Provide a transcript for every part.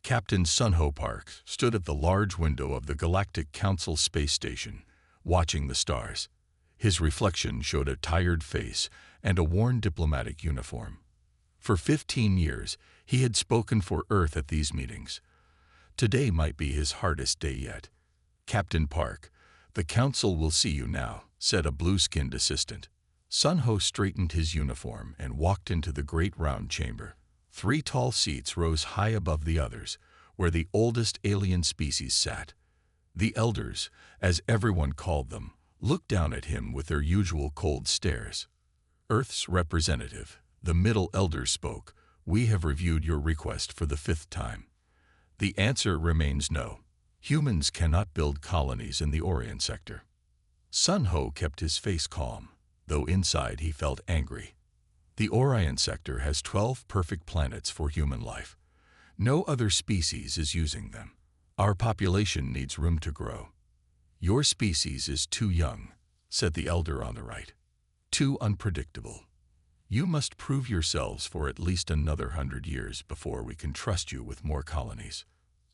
Captain Sunho Park stood at the large window of the Galactic Council space station, watching the stars. His reflection showed a tired face and a worn diplomatic uniform. For 15 years, he had spoken for Earth at these meetings. Today might be his hardest day yet. "Captain Park, the Council will see you now," said a blue-skinned assistant. Sunho straightened his uniform and walked into the great round chamber. 3 tall seats rose high above the others, where the oldest alien species sat. The elders, as everyone called them, looked down at him with their usual cold stares. Earth's representative, the middle elder, spoke. "We have reviewed your request for the 5th time. The answer remains no. Humans cannot build colonies in the Orient sector." Sunho kept his face calm, though inside he felt angry. The Orient sector has 12 perfect planets for human life. No other species is using them. Our population needs room to grow. "Your species is too young," said the elder on the right. "Too unpredictable. You must prove yourselves for at least another 100 years before we can trust you with more colonies."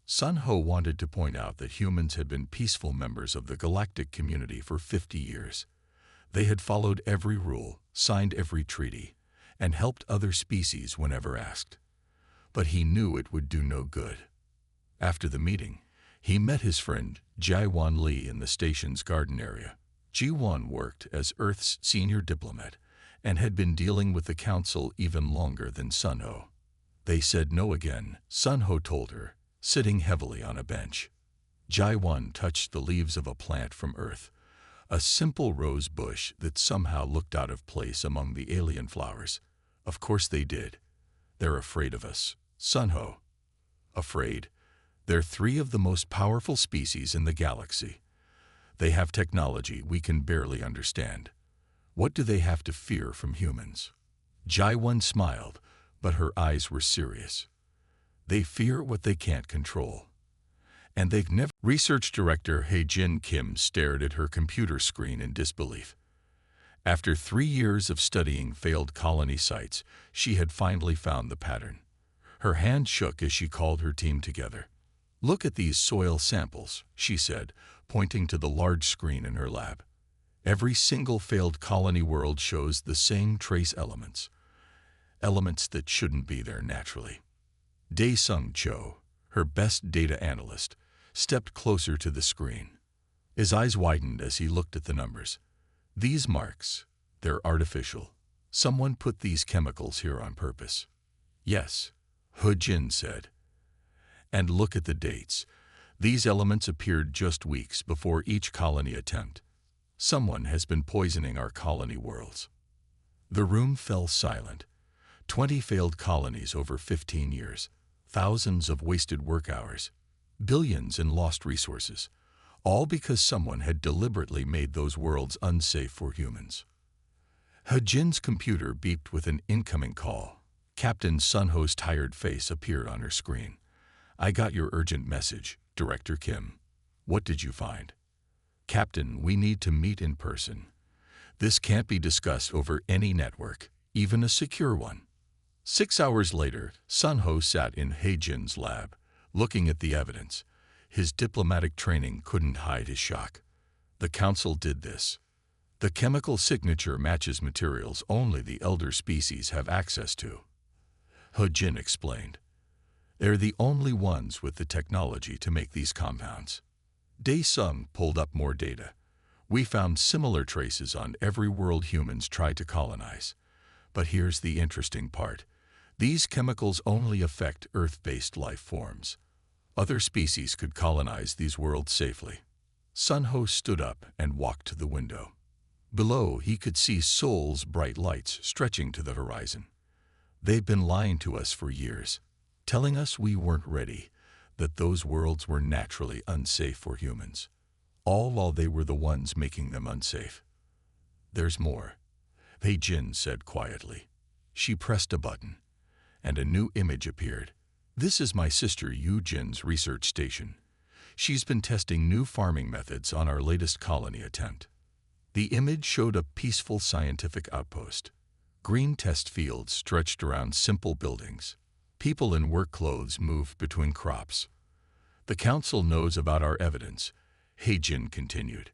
Sunho wanted to point out that humans had been peaceful members of the galactic community for 50 years. They had followed every rule, signed every treaty, and helped other species whenever asked. But he knew it would do no good. After the meeting, he met his friend Jiwon Lee in the station's garden area. Jiwon worked as Earth's senior diplomat and had been dealing with the Council even longer than Sunho. "They said no again," Sunho told her, sitting heavily on a bench. Jiwon touched the leaves of a plant from Earth, a simple rose bush that somehow looked out of place among the alien flowers. "Of course they did. They're afraid of us." "Sunho." "Afraid? They're 3 of the most powerful species in the galaxy. They have technology we can barely understand. What do they have to fear from humans?" Jiwon smiled, but her eyes were serious. "They fear what they can't control. And they've never—" Research Director Hae-Jin Kim stared at her computer screen in disbelief. After 3 years of studying failed colony sites, she had finally found the pattern. Her hand shook as she called her team together. "Look at these soil samples," she said, pointing to the large screen in her lab. "Every single failed colony world shows the same trace elements. Elements that shouldn't be there naturally." Dae-Sung Cho, her best data analyst, stepped closer to the screen. His eyes widened as he looked at the numbers. "These marks, they're artificial. Someone put these chemicals here on purpose." "Yes," Hae-Jin said. "And look at the dates. These elements appeared just weeks before each colony attempt. Someone has been poisoning our colony worlds." The room fell silent. 20 failed colonies over 15 years, thousands of wasted work hours, billions in lost resources, all because someone had deliberately made those worlds unsafe for humans. Hae-Jin's computer beeped with an incoming call. Captain Sunho's tired face appeared on her screen. "I got your urgent message, Director Kim. What did you find?" "Captain, we need to meet in person. This can't be discussed over any network, even a secure one." 6 hours later, Sunho sat in Hae-Jin's lab, looking at the evidence. His diplomatic training couldn't hide his shock. "The Council did this. The chemical signature matches materials only the elder species have access to," Hae-Jin explained. "They're the only ones with the technology to make these compounds." Dae-Sung pulled up more data. "We found similar traces on every world humans try to colonize. But here's the interesting part. These chemicals only affect Earth-based life forms. Other species could colonize these worlds safely." Sunho stood up and walked to the window. Below, he could see Seoul's bright lights stretching to the horizon. "They've been lying to us for years, telling us we weren't ready, that those worlds were naturally unsafe for humans, all while they were the ones making them unsafe." "There's more," Hae-Jin said quietly. She pressed a button, and a new image appeared. "This is my sister Yoo-Jin's research station. She's been testing new farming methods on our latest colony attempt." The image showed a peaceful scientific outpost. Green test fields stretched around simple buildings. People in work clothes moved between crops. The council knows about our evidence, Heijin continued.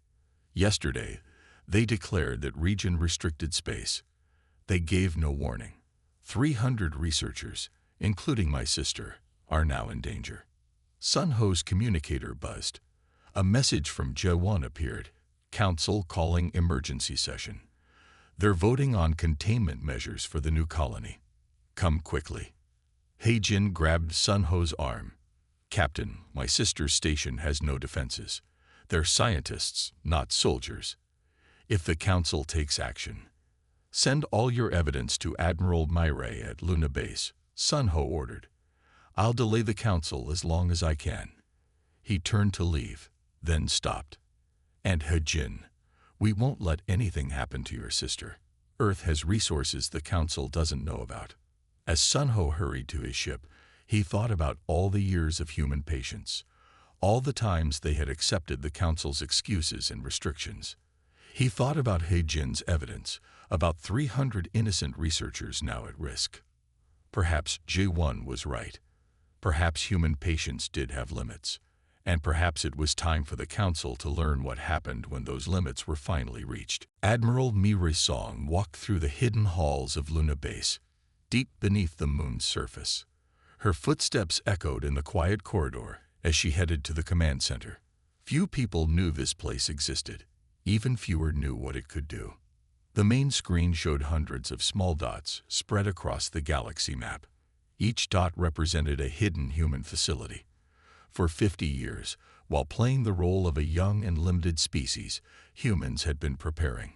Yesterday, they declared that region restricted space. They gave no warning. 300 researchers, including my sister, are now in danger. Sun Ho's communicator buzzed. A message from Jaewon appeared. Council calling emergency session. They're voting on containment measures for the new colony. Come quickly. Heijin grabbed Sun Ho's arm. Captain, my sister's station has no defenses. They're scientists, not soldiers. If the council takes action, send all your evidence to Admiral Mirai at Luna Base, Sun Ho ordered. I'll delay the council as long as I can. He turned to leave, then stopped. And Heijin, we won't let anything happen to your sister. Earth has resources the council doesn't know about. As Sun Ho hurried to his ship, he thought about all the years of human patience, all the times they had accepted the council's excuses and restrictions. He thought about Heijin's evidence, about 300 innocent researchers now at risk. Perhaps Jaewon was right. Perhaps human patience did have limits. And perhaps it was time for the council to learn what happened when those limits were finally reached. Admiral Mirai Song walked through the hidden halls of Luna Base, deep beneath the moon's surface. Her footsteps echoed in the quiet corridor as she headed to the command center. Few people knew this place existed. Even fewer knew what it could do. The main screen showed hundreds of small dots spread across the galaxy map. Each dot represented a hidden human facility. For 50 years, while playing the role of a young and limited species, humans had been preparing.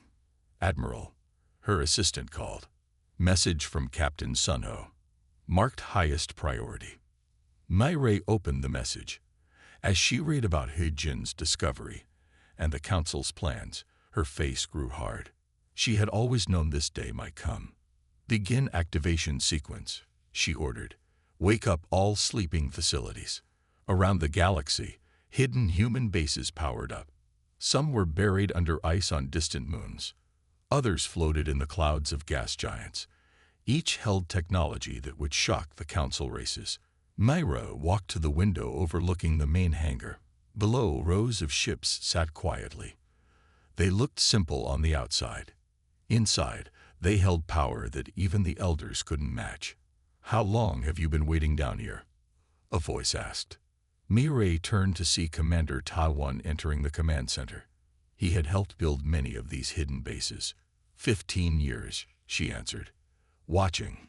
Admiral, her assistant called. Message from Captain Sun Ho. Marked highest priority. Mirai opened the message. As she read about Heijin's discovery and the council's plans, her face grew hard. She had always known this day might come. Begin activation sequence, she ordered. Wake up all sleeping facilities. Around the galaxy, hidden human bases powered up. Some were buried under ice on distant moons. Others floated in the clouds of gas giants. Each held technology that would shock the council races. Myra walked to the window overlooking the main hangar. Below, rows of ships sat quietly. They looked simple on the outside. Inside, they held power that even the elders couldn't match. How long have you been waiting down here? A voice asked. Mirai turned to see Commander Taiwan entering the command center. He had helped build many of these hidden bases. 15 years, she answered. Watching,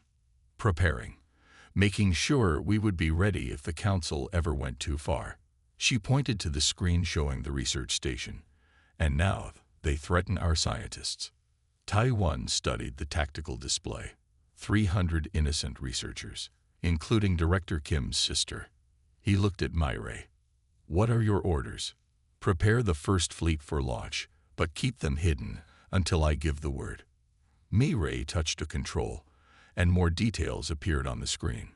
preparing, making sure we would be ready if the council ever went too far. She pointed to the screen showing the research station. And now they threaten our scientists. Taiwan studied the tactical display. 300 innocent researchers, including Director Kim's sister. He looked at Mirai. What are your orders? Prepare the first fleet for launch, but keep them hidden until I give the word. Mirai touched a control, and more details appeared on the screen.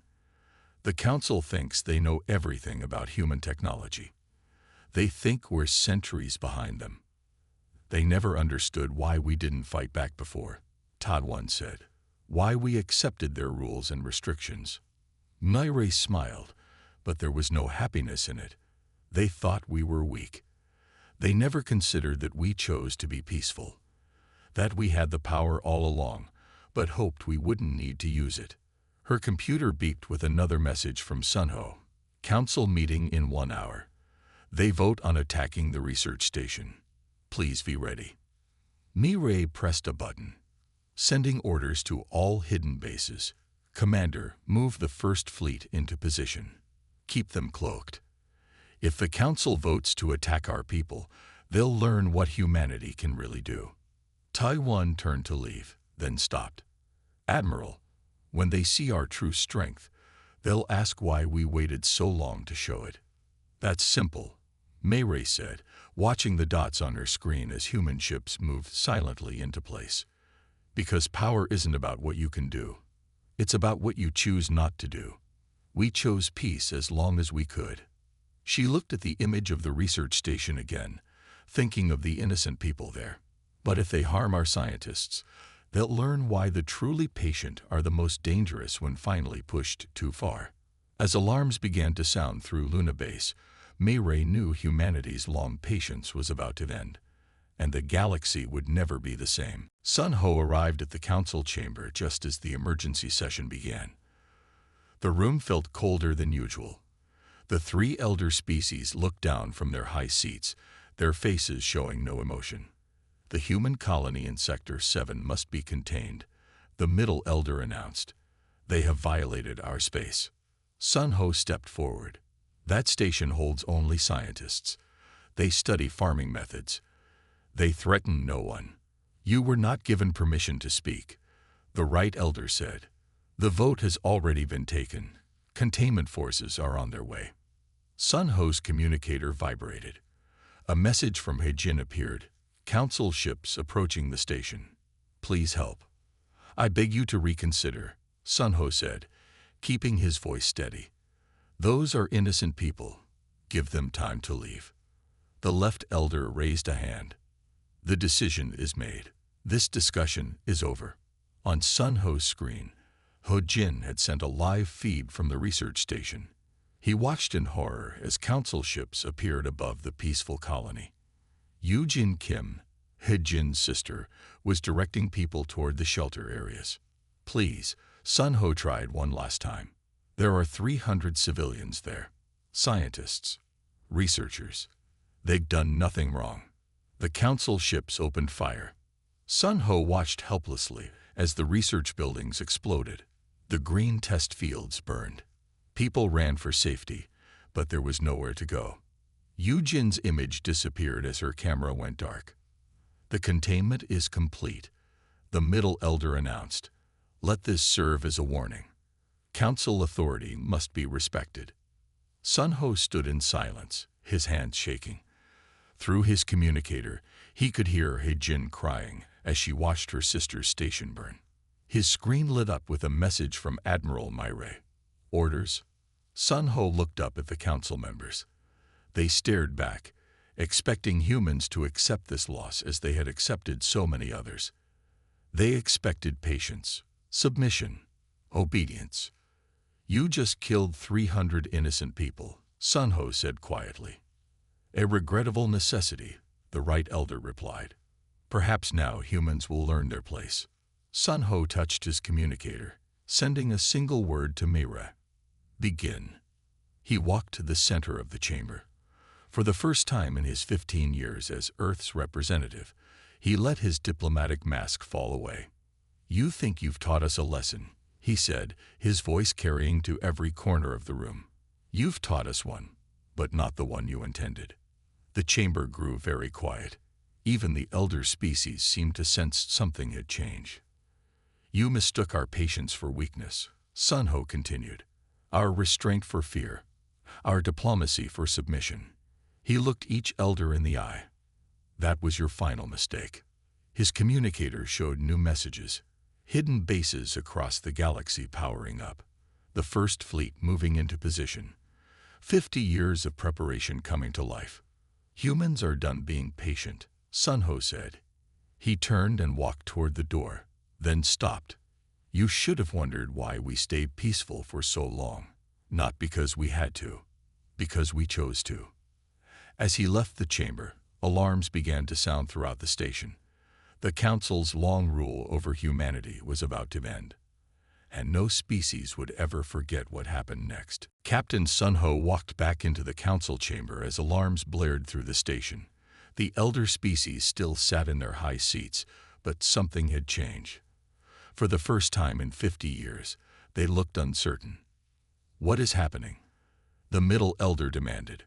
The council thinks they know everything about human technology. They think we're centuries behind them. They never understood why we didn't fight back before, Taiwan said. Why we accepted their rules and restrictions. Mirai smiled, but there was no happiness in it. They thought we were weak. They never considered that we chose to be peaceful. That we had the power all along, but hoped we wouldn't need to use it. Her computer beeped with another message from Sun Ho. Council meeting in 1 hour. They vote on attacking the research station. Please be ready. Mirai pressed a button, sending orders to all hidden bases. Commander, move the first fleet into position. Keep them cloaked. If the council votes to attack our people, they'll learn what humanity can really do. Taiwan turned to leave, then stopped. Admiral, when they see our true strength, they'll ask why we waited so long to show it. That's simple, Mirai said, watching the dots on her screen as human ships moved silently into place. Because power isn't about what you can do. It's about what you choose not to do. We chose peace as long as we could. She looked at the image of the research station again, thinking of the innocent people there. But if they harm our scientists, They'll learn why the truly patient are the most dangerous when finally pushed too far. As alarms began to sound through Luna Base, Mayray knew humanity's long patience was about to end, and the galaxy would never be the same. Sun Ho arrived at the council chamber just as the emergency session began. The room felt colder than usual. The three elder species looked down from their high seats, their faces showing no emotion. The human colony in Sector 7 must be contained, the middle elder announced. They have violated our space. Sun Ho stepped forward. That station holds only scientists. They study farming methods. They threaten no one. You were not given permission to speak, the right elder said. The vote has already been taken. Containment forces are on their way. Sun Ho's communicator vibrated. A message from Heijin appeared. Council ships approaching the station. Please help. I beg you to reconsider, Sun Ho said, keeping his voice steady. Those are innocent people. Give them time to leave. The left elder raised a hand. The decision is made. This discussion is over. On Sun Ho's screen, Heijin had sent a live feed from the research station. He watched in horror as council ships appeared above the peaceful colony. Yoo-jin Kim, Heijin's sister, was directing people toward the shelter areas. Please, Sun Ho tried one last time. There are 300 civilians there. Scientists. Researchers. They've done nothing wrong. The council ships opened fire. Sun Ho watched helplessly as the research buildings exploded. The green test fields burned. People ran for safety, but there was nowhere to go. Yoo-jin's image disappeared as her camera went dark. The containment is complete, the middle elder announced. Let this serve as a warning. Council authority must be respected. Sun Ho stood in silence, his hands shaking. Through his communicator, he could hear Heijin crying as she watched her sister's station burn. His screen lit up with a message from Admiral Mayray. Orders? Sun Ho looked up at the council members. They stared back, expecting humans to accept this loss as they had accepted so many others. They expected patience, submission, obedience. You just killed 300 innocent people, Sun Ho said quietly. A regrettable necessity, the right elder replied. Perhaps now humans will learn their place. Sun Ho touched his communicator, sending a single word to Mayray. Begin. He walked to the center of the chamber. For the first time in his 15 years as Earth's representative, he let his diplomatic mask fall away. You think you've taught us a lesson, he said, his voice carrying to every corner of the room. You've taught us one, but not the one you intended. The chamber grew very quiet. Even the elder species seemed to sense something had changed. You mistook our patience for weakness, Sun Ho continued. Our restraint for fear. Our diplomacy for submission. He looked each elder in the eye. That was your final mistake. His communicator showed new messages. Hidden bases across the galaxy powering up. The first fleet moving into position. 50 years of preparation coming to life. Humans are done being patient, Sun Ho said. He turned and walked toward the door, then stopped. You should have wondered why we stayed peaceful for so long. Not because we had to, because we chose to. As he left the chamber, alarms began to sound throughout the station. The Council's long rule over humanity was about to end, and no species would ever forget what happened next. Captain Sun Ho walked back into the Council chamber as alarms blared through the station. The elder species still sat in their high seats, but something had changed. For the first time in 50 years, they looked uncertain. What is happening? The middle elder demanded.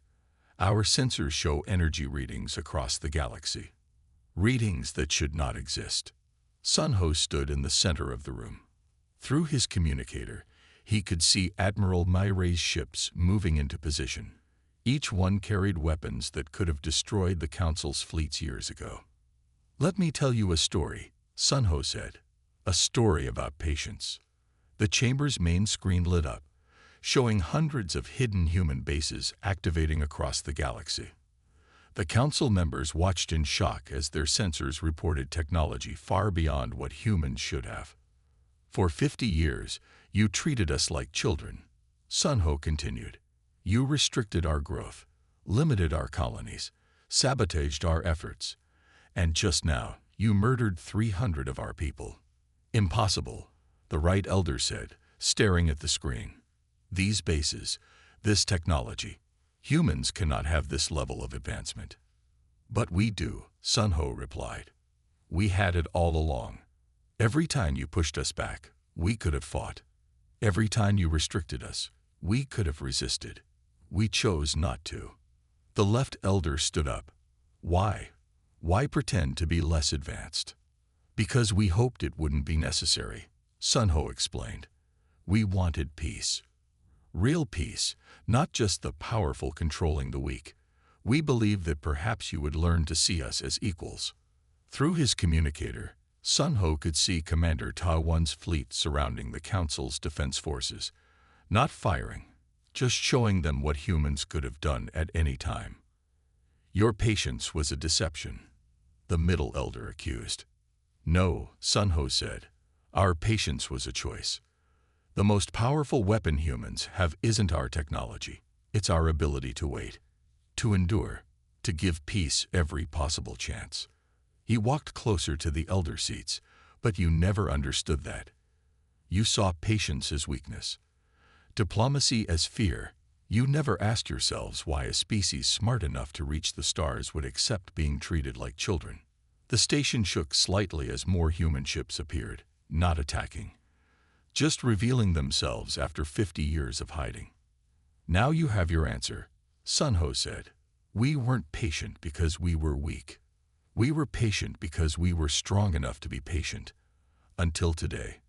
Our sensors show energy readings across the galaxy. Readings that should not exist. Sun Ho stood in the center of the room. Through his communicator, he could see Admiral Mayray's ships moving into position. Each one carried weapons that could have destroyed the Council's fleets years ago. Let me tell you a story, Sun Ho said. A story about patience. The chamber's main screen lit up, showing hundreds of hidden human bases activating across the galaxy. The council members watched in shock as their sensors reported technology far beyond what humans should have. For 50 years, you treated us like children, Sun Ho continued. You restricted our growth, limited our colonies, sabotaged our efforts, and just now, you murdered 300 of our people. Impossible, the Right Elder said, staring at the screen. These bases, this technology, humans cannot have this level of advancement. But we do, Sun Ho replied. We had it all along. Every time you pushed us back, we could have fought. Every time you restricted us, we could have resisted. We chose not to. The Left Elder stood up. Why? Why pretend to be less advanced? Because we hoped it wouldn't be necessary, Sun Ho explained. We wanted peace. Real peace, not just the powerful controlling the weak. We believed that perhaps you would learn to see us as equals. Through his communicator, Sun Ho could see Commander Ta-One's fleet surrounding the Council's defense forces, not firing, just showing them what humans could have done at any time. Your patience was a deception, the Middle Elder accused. No, Sun Ho said. Our patience was a choice. The most powerful weapon humans have isn't our technology. It's our ability to wait, to endure, to give peace every possible chance. He walked closer to the elder seats, but you never understood that. You saw patience as weakness, diplomacy as fear. You never asked yourselves why a species smart enough to reach the stars would accept being treated like children. The station shook slightly as more human ships appeared, not attacking, just revealing themselves after 50 years of hiding. Now you have your answer, Sun Ho said. We weren't patient because we were weak. We were patient because we were strong enough to be patient. Until today.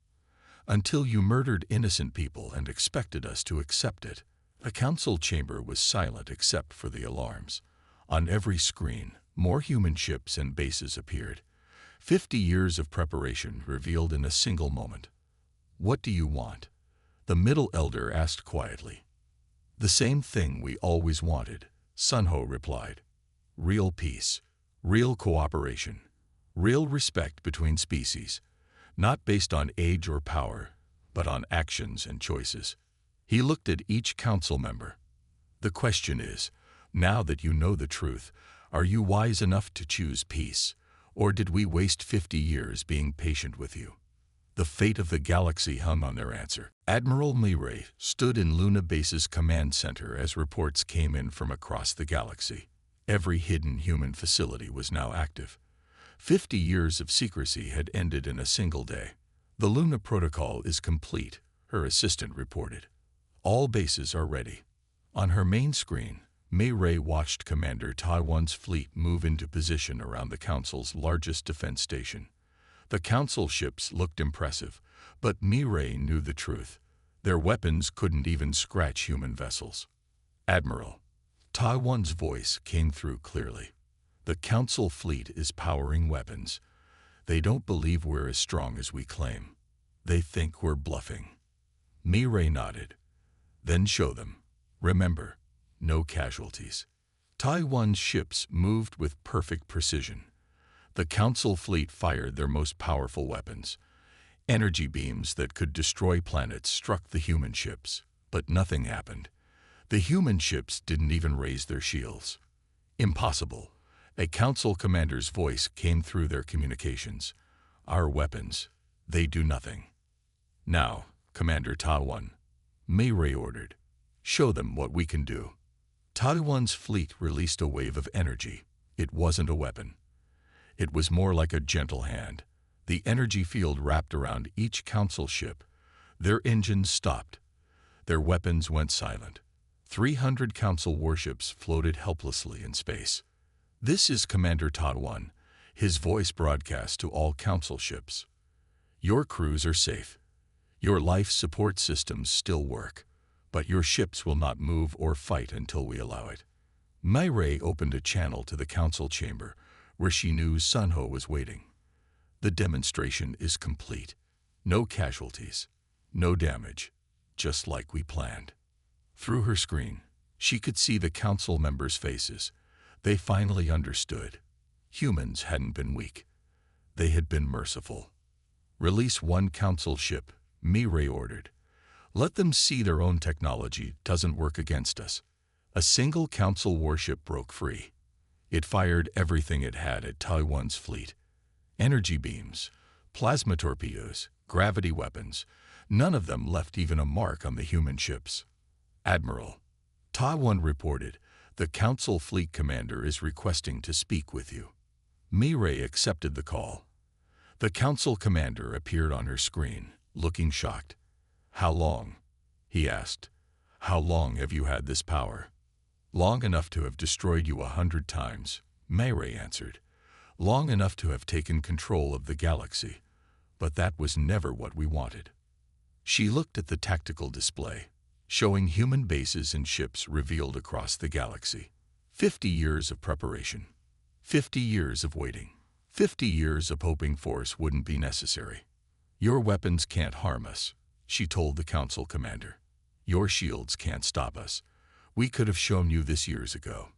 Until you murdered innocent people and expected us to accept it. The council chamber was silent except for the alarms. On every screen, more human ships and bases appeared. 50 years of preparation revealed in a single moment. What do you want? The Middle Elder asked quietly. The same thing we always wanted, Sun Ho replied. Real peace, real cooperation, real respect between species, not based on age or power, but on actions and choices. He looked at each council member. The question is, now that you know the truth, are you wise enough to choose peace, or did we waste 50 years being patient with you? The fate of the galaxy hung on their answer. Admiral Mirai stood in Luna Base's command center as reports came in from across the galaxy. Every hidden human facility was now active. 50 years of secrecy had ended in a single day. The Luna Protocol is complete, her assistant reported. All bases are ready. On her main screen, Mirai watched Commander Ta-One's fleet move into position around the Council's largest defense station. The Council ships looked impressive, but Mirai knew the truth. Their weapons couldn't even scratch human vessels. Admiral, Ta-One's voice came through clearly. The Council fleet is powering weapons. They don't believe we're as strong as we claim. They think we're bluffing. Mirai nodded. Then show them. Remember, no casualties. Ta-One's ships moved with perfect precision. The Council fleet fired their most powerful weapons. Energy beams that could destroy planets struck the human ships, but nothing happened. The human ships didn't even raise their shields. Impossible. A Council commander's voice came through their communications. Our weapons, they do nothing. Now, Commander Ta-One, Mirai ordered, show them what we can do. Ta-One's fleet released a wave of energy. It wasn't a weapon. It was more like a gentle hand. The energy field wrapped around each Council ship. Their engines stopped. Their weapons went silent. 300 Council warships floated helplessly in space. This is Commander Ta-One, his voice broadcast to all Council ships. Your crews are safe. Your life support systems still work, but your ships will not move or fight until we allow it. Mirai opened a channel to the Council chamber, where she knew Sun Ho was waiting. The demonstration is complete. No casualties, no damage, just like we planned. Through her screen, she could see the Council members' faces. They finally understood. Humans hadn't been weak. They had been merciful. "Release one council ship," Mirai ordered. "Let them see their own technology doesn't work against us." A single council warship broke free. It fired everything it had at Taiwan's fleet. Energy beams, plasma torpedoes, gravity weapons. None of them left even a mark on the human ships. "Admiral," Taiwan reported, "the council fleet commander is requesting to speak with you." Mirai accepted the call. The council commander appeared on her screen, looking shocked. "How long?" he asked. "How long have you had this power?" "Long enough to have destroyed you 100 times, Mirai answered. "Long enough to have taken control of the galaxy. But that was never what we wanted." She looked at the tactical display, showing human bases and ships revealed across the galaxy. 50 years of preparation. 50 years of waiting. 50 years of hoping force wouldn't be necessary. "Your weapons can't harm us," she told the council commander. "Your shields can't stop us. We could have shown you this years ago.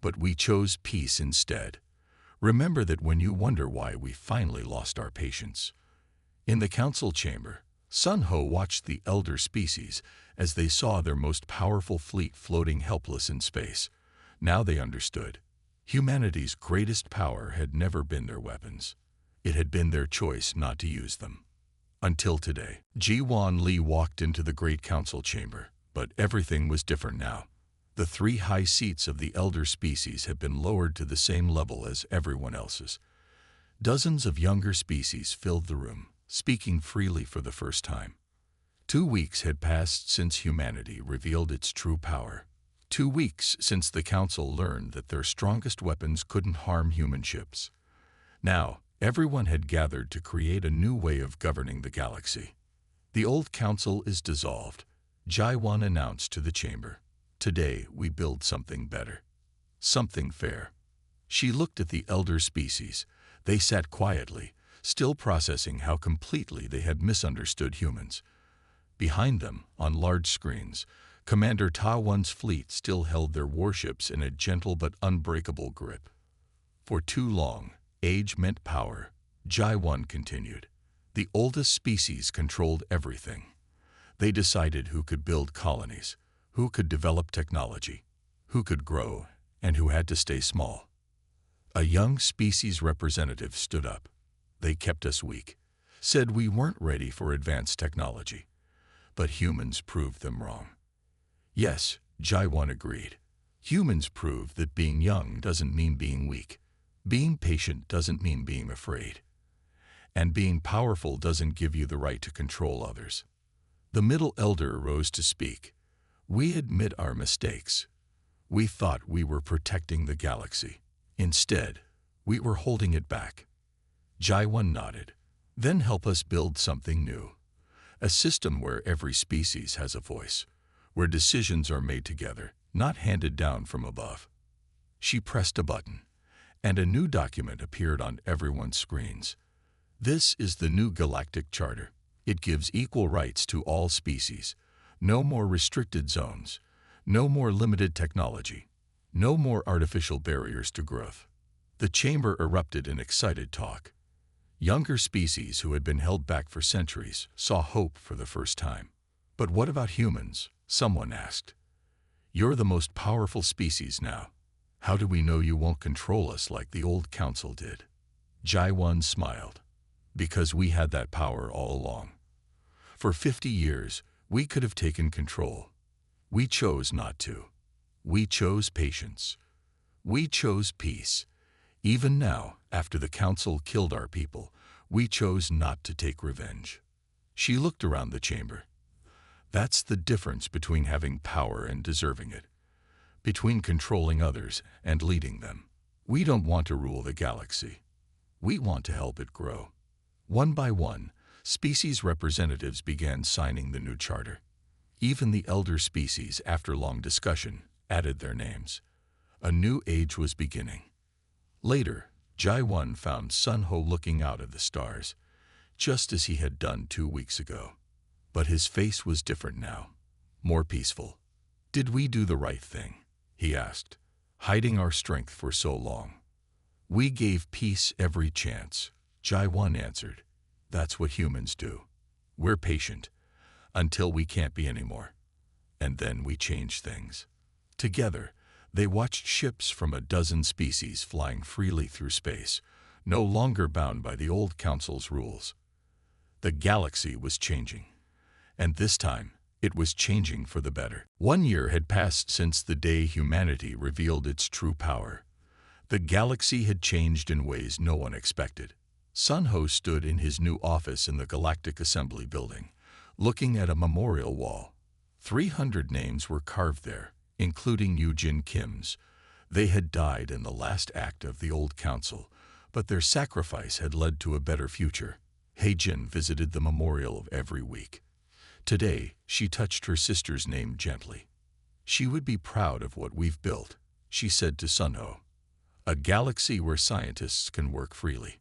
But we chose peace instead. Remember that when you wonder why we finally lost our patience." In the council chamber, Sun Ho watched the elder species as they saw their most powerful fleet floating helpless in space. Now they understood. Humanity's greatest power had never been their weapons. It had been their choice not to use them. Until today. Ji-Wan Li walked into the great council chamber, but everything was different now. The 3 high seats of the elder species had been lowered to the same level as everyone else's. Dozens of younger species filled the room, speaking freely for the first time. 2 weeks had passed since humanity revealed its true power. 2 weeks since the council learned that their strongest weapons couldn't harm human ships. Now, everyone had gathered to create a new way of governing the galaxy. "The old council is dissolved," Ji-Wan announced to the chamber. "Today we build something better. Something fair." She looked at the elder species. They sat quietly, still processing how completely they had misunderstood humans. Behind them, on large screens, Commander Taiwan's fleet still held their warships in a gentle but unbreakable grip. "For too long, age meant power," Ji-Wan continued. "The oldest species controlled everything. They decided who could build colonies, who could develop technology, who could grow, and who had to stay small." A young species representative stood up. "They kept us weak, said we weren't ready for advanced technology. But humans proved them wrong." "Yes," Ji-Wan agreed. "Humans proved that being young doesn't mean being weak. Being patient doesn't mean being afraid. And being powerful doesn't give you the right to control others." The middle elder rose to speak. "We admit our mistakes. We thought we were protecting the galaxy. Instead, we were holding it back." Ji-Wan nodded. "Then help us build something new. A system where every species has a voice, where decisions are made together, not handed down from above." She pressed a button, and a new document appeared on everyone's screens. "This is the new Galactic Charter. It gives equal rights to all species. No more restricted zones. No more limited technology. No more artificial barriers to growth." The chamber erupted in excited talk. Younger species who had been held back for centuries saw hope for the first time. "But what about humans?" someone asked. "You're the most powerful species now. How do we know you won't control us like the old council did?" Ji-Wan smiled. "Because we had that power all along. For 50 years, we could have taken control. We chose not to. We chose patience. We chose peace. Even now, after the council killed our people, we chose not to take revenge." She looked around the chamber. "That's the difference between having power and deserving it. Between controlling others and leading them. We don't want to rule the galaxy. We want to help it grow." One by one, species representatives began signing the new charter. Even the elder species, after long discussion, added their names. A new age was beginning. Later, Ji-Wan found Sun Ho looking out at the stars, just as he had done 2 weeks ago. But his face was different now, more peaceful. "Did we do the right thing?" he asked. hiding our strength for so long. We gave peace every chance, Jai-1 answered. That's what humans do. We're patient, until we can't be anymore. And then we change things. Together, they watched ships from a dozen species flying freely through space, no longer bound by the old council's rules. The galaxy was changing, and this time, it was changing for the better. 1 year had passed since the day humanity revealed its true power. The galaxy had changed in ways no one expected. Sun Ho stood in his new office in the Galactic Assembly building, looking at a memorial wall. 300 names were carved there, including Eugene Kim's. They had died in the last act of the old council, but their sacrifice had led to a better future. He-Jin visited the memorial every week. Today, she touched her sister's name gently. She would be proud of what we've built, she said to Sun Ho. A galaxy where scientists can work freely,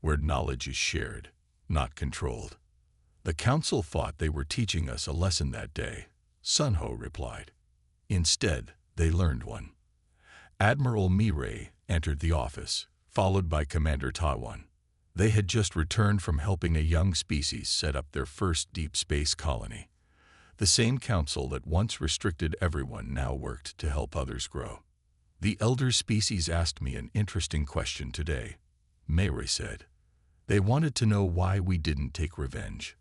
where knowledge is shared, not controlled. The council thought they were teaching us a lesson that day, Sun Ho replied. Instead, they learned one. Admiral Mirai entered the office, followed by Commander Taiwan. They had just returned from helping a young species set up their first deep space colony. The same council that once restricted everyone now worked to help others grow. The elder species asked me an interesting question today, Mirai said. They wanted to know why we didn't take revenge,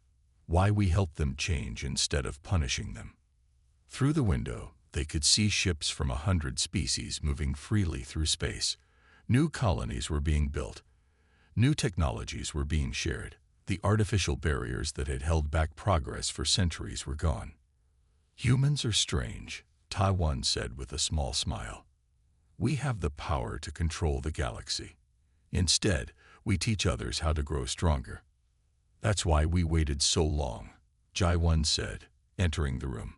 why we helped them change instead of punishing them. Through the window, they could see ships from 100 species moving freely through space. New colonies were being built. New technologies were being shared. The artificial barriers that had held back progress for centuries were gone. Humans are strange, Taiwan said with a small smile. We have the power to control the galaxy. Instead, we teach others how to grow stronger. That's why we waited so long, Jai-1 said, entering the room.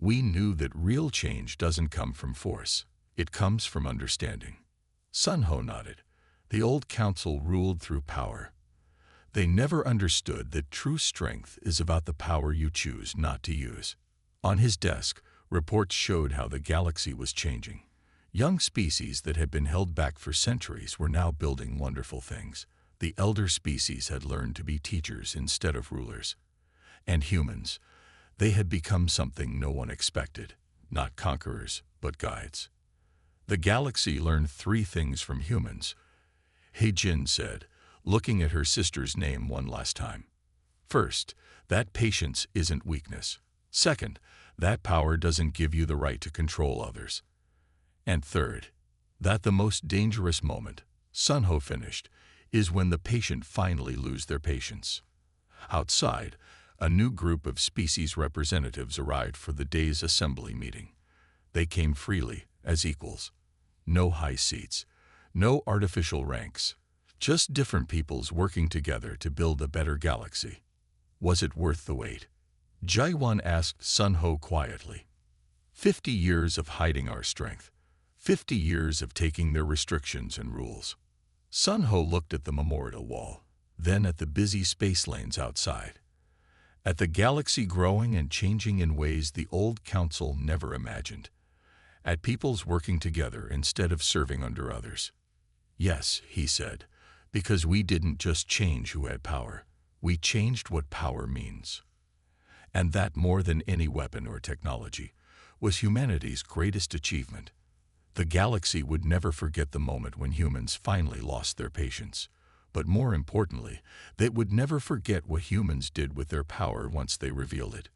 We knew that real change doesn't come from force. It comes from understanding. Sun Ho nodded. The old council ruled through power. They never understood that true strength is about the power you choose not to use. On his desk, reports showed how the galaxy was changing. Young species that had been held back for centuries were now building wonderful things. The elder species had learned to be teachers instead of rulers. And humans, they had become something no one expected, not conquerors, but guides. The galaxy learned 3 things from humans, He-Jin said, looking at her sister's name one last time. First, that patience isn't weakness. Second, that power doesn't give you the right to control others. And third, that the most dangerous moment, Sun Ho finished, is when the patient finally lose their patience. Outside, a new group of species representatives arrived for the day's assembly meeting. They came freely, as equals. No high seats, no artificial ranks, just different peoples working together to build a better galaxy. Was it worth the wait? Jai-1 asked Sun Ho quietly. 50 years of hiding our strength. 50 years of taking their restrictions and rules. Sun Ho looked at the memorial wall, then at the busy space lanes outside. At the galaxy growing and changing in ways the old council never imagined. At peoples working together instead of serving under others. Yes, he said, because we didn't just change who had power. We changed what power means. And that, more than any weapon or technology, was humanity's greatest achievement. The galaxy would never forget the moment when humans finally lost their patience. But more importantly, they would never forget what humans did with their power once they revealed it.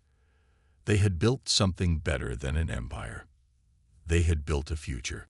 They had built something better than an empire. They had built a future.